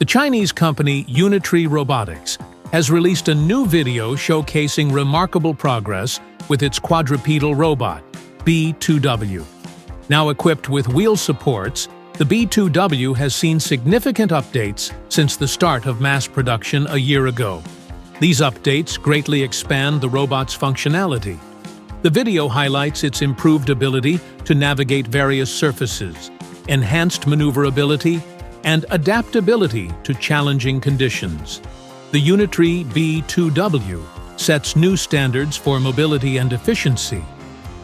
The Chinese company Robotics has released a new video showcasing remarkable progress with its quadrupedal robot, B2W. Now equipped with wheel supports, the B2W has seen significant updates since the start of mass production a year ago. These updates greatly expand the robot's functionality. The video highlights its improved ability to navigate various surfaces, enhanced maneuverability, and adaptability to challenging conditions. The Unitree B2W sets new standards for mobility and efficiency,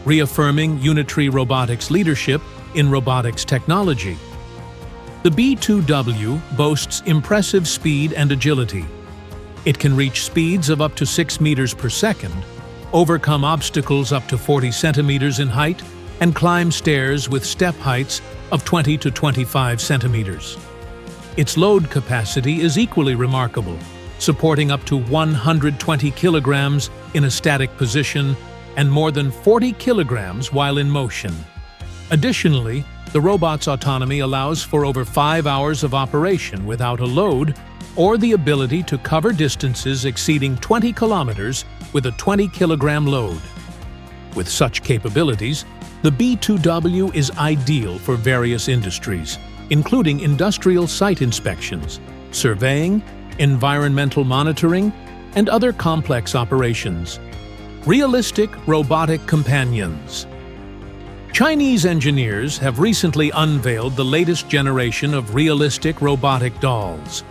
reaffirming Unitree Robotics' leadership in robotics technology. The B2W boasts impressive speed and agility. It can reach speeds of up to 6 meters per second, overcome obstacles up to 40 centimeters in height, and climb stairs with step heights of 20 to 25 centimeters. Its load capacity is equally remarkable, supporting up to 120 kilograms in a static position and more than 40 kilograms while in motion. Additionally, the robot's autonomy allows for over 5 hours of operation without a load or the ability to cover distances exceeding 20 kilometers with a 20-kilogram load. With such capabilities, the B2W is ideal for various industries, including industrial site inspections, surveying, environmental monitoring, and other complex operations. Realistic robotic companions. Chinese engineers have recently unveiled the latest generation of realistic robotic dolls,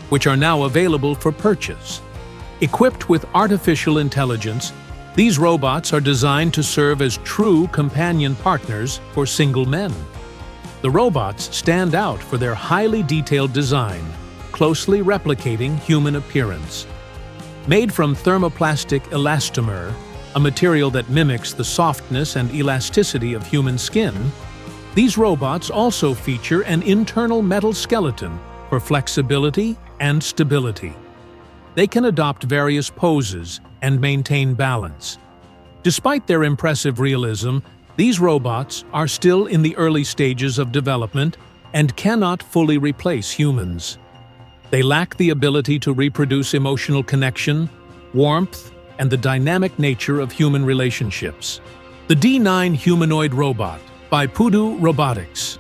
which are now available for purchase. Equipped with artificial intelligence, these robots are designed to serve as true companion partners for single men. The robots stand out for their highly detailed design, closely replicating human appearance. Made from thermoplastic elastomer, a material that mimics the softness and elasticity of human skin, these robots also feature an internal metal skeleton for flexibility and stability. They can adopt various poses and maintain balance. Despite their impressive realism, these robots are still in the early stages of development and cannot fully replace humans. They lack the ability to reproduce emotional connection, warmth, and the dynamic nature of human relationships. The D9 Humanoid Robot by Poised Robotics.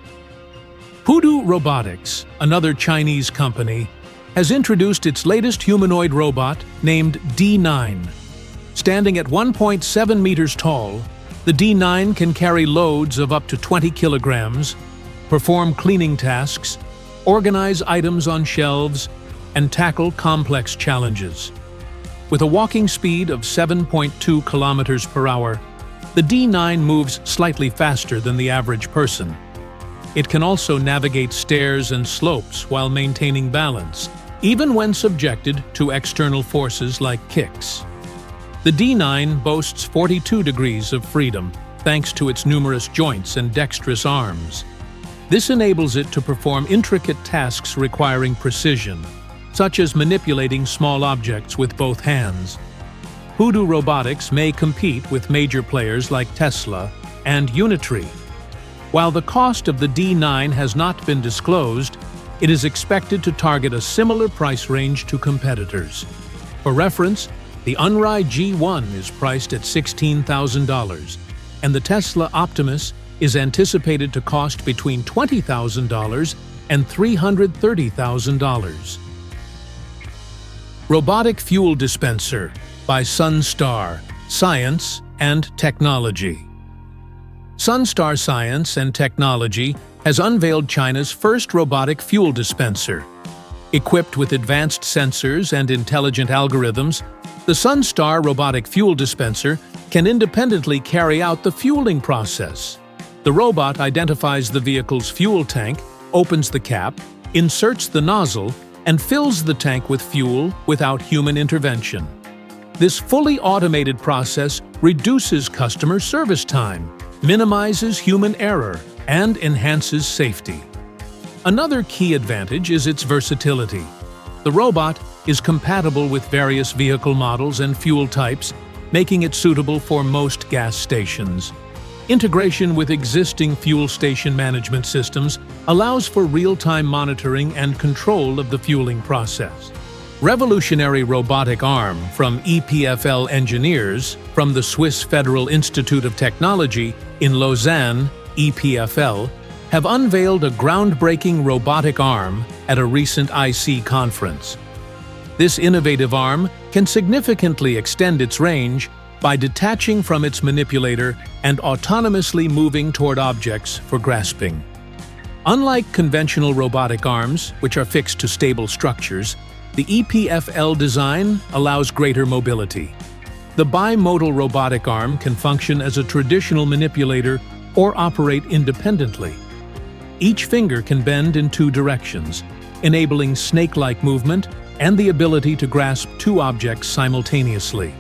Poised Robotics, another Chinese company, has introduced its latest humanoid robot named D9. Standing at 1.7 meters tall, the D9 can carry loads of up to 20 kilograms, perform cleaning tasks, organize items on shelves, and tackle complex challenges. With a walking speed of 7.2 kilometers per hour, the D9 moves slightly faster than the average person. It can also navigate stairs and slopes while maintaining balance, even when subjected to external forces like kicks. The D9 boasts 42 degrees of freedom thanks to its numerous joints and dexterous arms. This enables it to perform intricate tasks requiring precision, such as manipulating small objects with both hands. Poised Robotics may compete with major players like Tesla and Unitree. While the cost of the D9 has not been disclosed, it is expected to target a similar price range to competitors. For reference, the Unrai G1 is priced at $16,000, and the Tesla Optimus is anticipated to cost between $20,000 and $330,000. Robotic Fuel Dispenser by Sunstar Science and Technology. Sunstar Science and Technology has unveiled China's first robotic fuel dispenser. Equipped with advanced sensors and intelligent algorithms, the Sunstar robotic fuel dispenser can independently carry out the fueling process. The robot identifies the vehicle's fuel tank, opens the cap, inserts the nozzle, and fills the tank with fuel without human intervention. This fully automated process reduces customer service time, minimizes human error, and enhances safety. Another key advantage is its versatility. The robot is compatible with various vehicle models and fuel types, making it suitable for most gas stations. Integration with existing fuel station management systems allows for real-time monitoring and control of the fueling process. Revolutionary robotic arm from EPFL engineers from the Swiss Federal Institute of Technology in Lausanne, EPFL, have unveiled a groundbreaking robotic arm at a recent IC conference. This innovative arm can significantly extend its range by detaching from its manipulator and autonomously moving toward objects for grasping. Unlike conventional robotic arms, which are fixed to stable structures, the EPFL design allows greater mobility. The bimodal robotic arm can function as a traditional manipulator or operate independently. Each finger can bend in two directions, enabling snake-like movement and the ability to grasp two objects simultaneously.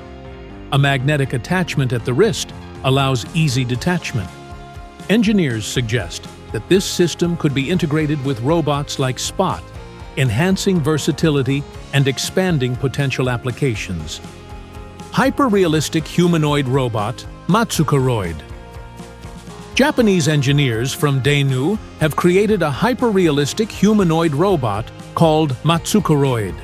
A magnetic attachment at the wrist allows easy detachment. Engineers suggest that this system could be integrated with robots like Spot, enhancing versatility and expanding potential applications. Hyper-realistic humanoid robot, Matsukoroid. Japanese engineers from Dainu have created a hyper-realistic humanoid robot called Matsukoroid.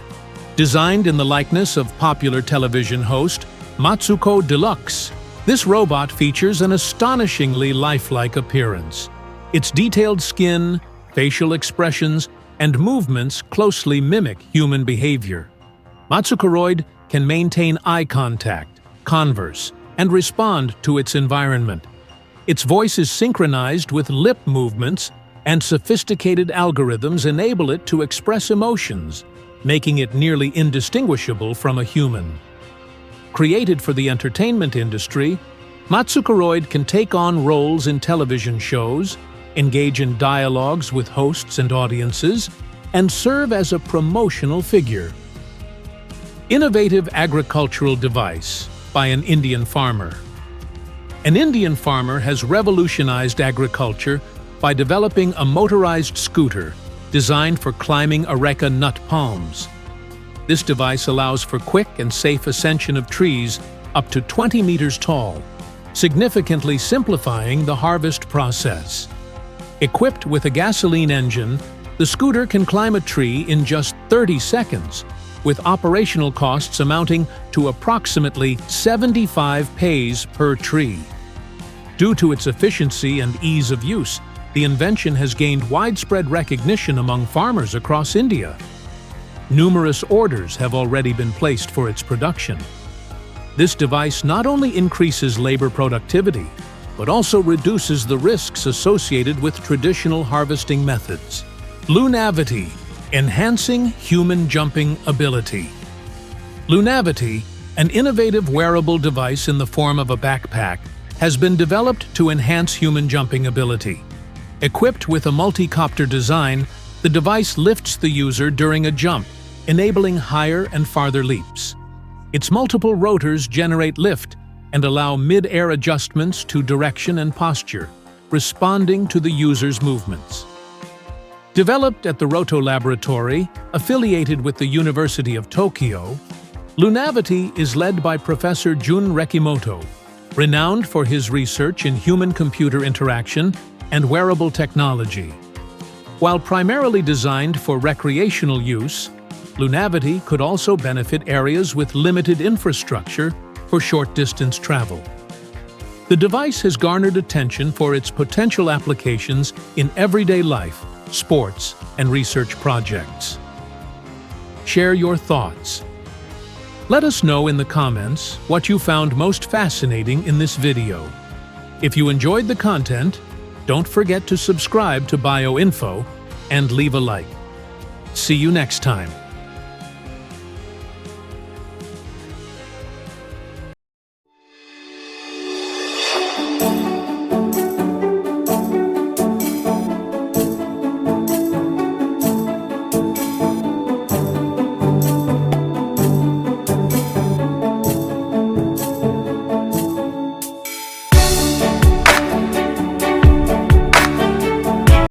Designed in the likeness of popular television host Matsuko Deluxe, this robot features an astonishingly lifelike appearance. Its detailed skin, facial expressions, and movements closely mimic human behavior. Matsukoroid can maintain eye contact, converse, and respond to its environment. Its voice is synchronized with lip movements, and sophisticated algorithms enable it to express emotions, making it nearly indistinguishable from a human. Created for the entertainment industry, Matsukoroid can take on roles in television shows, engage in dialogues with hosts and audiences, and serve as a promotional figure. Innovative agricultural device by an Indian farmer. An Indian farmer has revolutionized agriculture by developing a motorized scooter designed for climbing areca nut palms. This device allows for quick and safe ascension of trees up to 20 meters tall, significantly simplifying the harvest process. Equipped with a gasoline engine, the scooter can climb a tree in just 30 seconds, with operational costs amounting to approximately 75 paise per tree. Due to its efficiency and ease of use, the invention has gained widespread recognition among farmers across India. Numerous orders have already been placed for its production. This device not only increases labor productivity, but also reduces the risks associated with traditional harvesting methods. Lunavity, enhancing human jumping ability. Lunavity, an innovative wearable device in the form of a backpack, has been developed to enhance human jumping ability. Equipped with a multi-copter design, the device lifts the user during a jump, enabling higher and farther leaps. Its multiple rotors generate lift and allow mid-air adjustments to direction and posture, responding to the user's movements. Developed at the Roto Laboratory, affiliated with the University of Tokyo, Lunavity is led by Professor Jun Rekimoto, renowned for his research in human-computer interaction and wearable technology. While primarily designed for recreational use, Lunavity could also benefit areas with limited infrastructure for short-distance travel. The device has garnered attention for its potential applications in everyday life, sports, and research projects. Share your thoughts. Let us know in the comments what you found most fascinating in this video. If you enjoyed the content, don't forget to subscribe to BioInfo and leave a like. See you next time.